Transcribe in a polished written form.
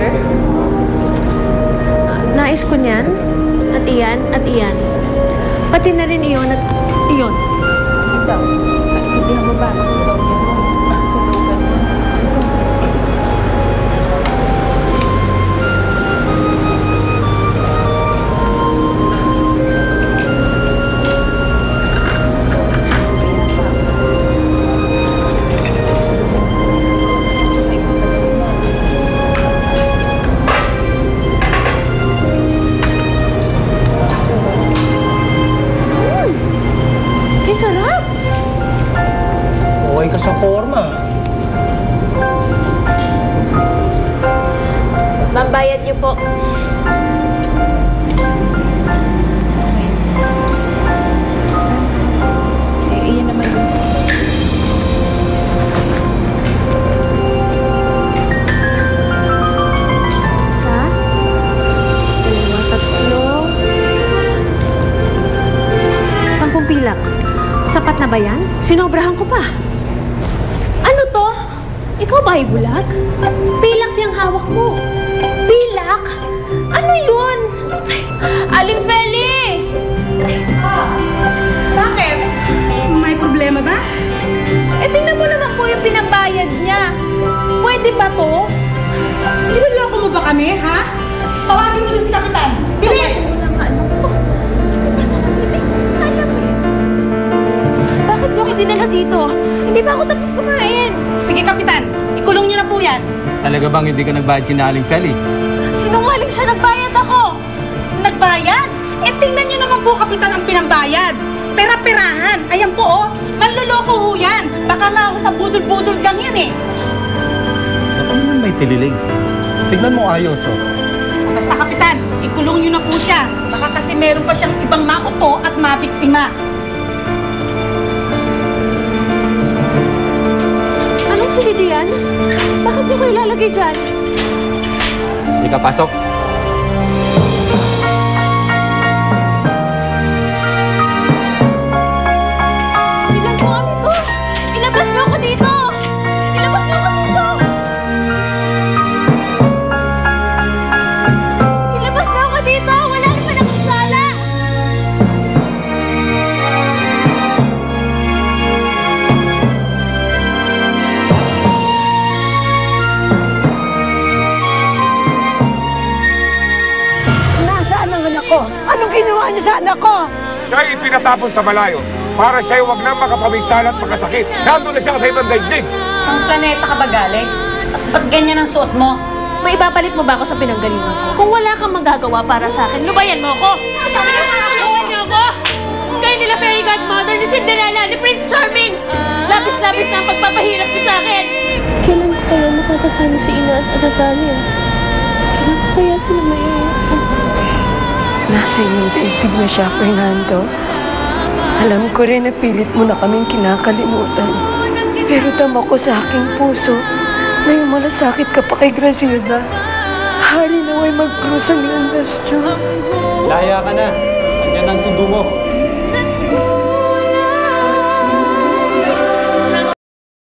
order? Nais ko niyan, at iyan, at iyan. Pati na rin iyon at iyon. Ikaw, kaintindihan mo ba? Gusto daw niya mo. Sa logan mo. Sarap! Okay ka sa forma. Mambayad niyo po. Iyan naman dun sa... Isa, dalawa, tatlo, 10 pilak. Sapat na ba yan? Sinobrahan ko pa. Ano to? Ikaw ba ay bulag? Pilak yung hawak mo. Pilak? Ano yun? Aling Feli! Bakit? May problema ba? Eh, tingnan mo naman po yung pinambayad niya. Pwede ba to? Niloloko mo ba kami, ha? Tawagin mo na si Kapitan! Bilis! Bakit mo ako dinala dito? Hindi pa ako tapos kumain. Sige, Kapitan. Ikulong niyo na po yan. Talaga bang hindi ka nagbayad kina Aling Feli? Sinungaling siya, nagbayad ako. Nagbayad? Eh, tingnan niyo naman po, Kapitan, ang pinambayad. Pera-perahan. Ayan po, oh. Manloloko ho yan. Baka nga ho sa budol-budol gang yan, eh. Baka naman may tililing. Tignan mo ayos, oh. Basta, Kapitan, ikulong niyo na po siya. Baka kasi meron pa siyang ibang mauto at mabiktima. Anong silid yan? Bakit niyo ko ilalagay dyan? Hindi ka pasok. Ilan po kami to? Ilabas mo ako dito! Ilabas mo ako dito! Ilabas mo ako dito! Wala naman akong sala! Nasaan ang anak ko? Anong ginawa niyo sa anak ko? Siya'y ipinatapon sa malayo para siya'y huwag na makapaminsala at makasakit. Nandun na siya sa ibang daigdig. Saan planeta ka ba galing? At ba't ganyan ang suot mo? May ipapalit mo ba ako sa pinanggalingan ko? Kung wala kang magagawa para sa akin, lubayan mo ako! Tulungan niyo ako! Kayo nila Fairy Godmother, ni Cinderella, ni Prince Charming! Labis-labis na ang pagpapahirap niyo sa akin! Kailan ko kaya makakasama si Ina at Natalia? Kailan ko kaya sila maiiyak? Nasa iyong daigdig na siya, Fernando. Alam ko rin na pilit mo na kaming kinakalimutan. Pero tama ko sa aking puso na yung malasakit ka pa kay Graciela. Hari naway mag-cross ang landas niyo. Laya ka na. Andiyan ang sundo mo.